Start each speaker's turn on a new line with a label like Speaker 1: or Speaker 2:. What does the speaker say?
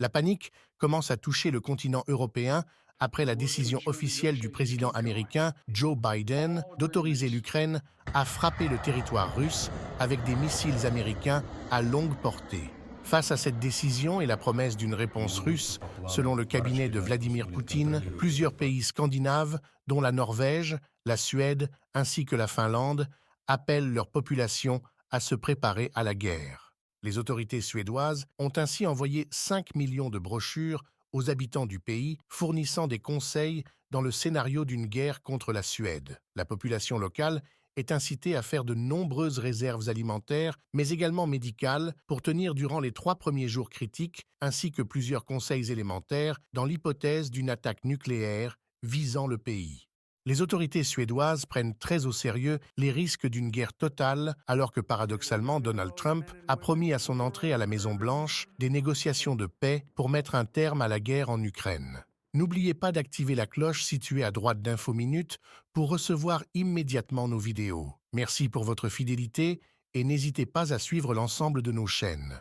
Speaker 1: La panique commence à toucher le continent européen après la décision officielle du président américain Joe Biden d'autoriser l'Ukraine à frapper le territoire russe avec des missiles américains à longue portée. Face à cette décision et la promesse d'une réponse russe, selon le cabinet de Vladimir Poutine, plusieurs pays scandinaves, dont la Norvège, la Suède ainsi que la Finlande, appellent leur population à se préparer à la guerre. Les autorités suédoises ont ainsi envoyé 5 millions de brochures aux habitants du pays, fournissant des conseils dans le scénario d'une guerre contre la Suède. La population locale est incitée à faire de nombreuses réserves alimentaires, mais également médicales, pour tenir durant les 3 premiers jours critiques, ainsi que plusieurs conseils élémentaires dans l'hypothèse d'une attaque nucléaire visant le pays. Les autorités suédoises prennent très au sérieux les risques d'une guerre totale, alors que paradoxalement Donald Trump a promis à son entrée à la Maison-Blanche des négociations de paix pour mettre un terme à la guerre en Ukraine. N'oubliez pas d'activer la cloche située à droite d'Info Minutes pour recevoir immédiatement nos vidéos. Merci pour votre fidélité et n'hésitez pas à suivre l'ensemble de nos chaînes.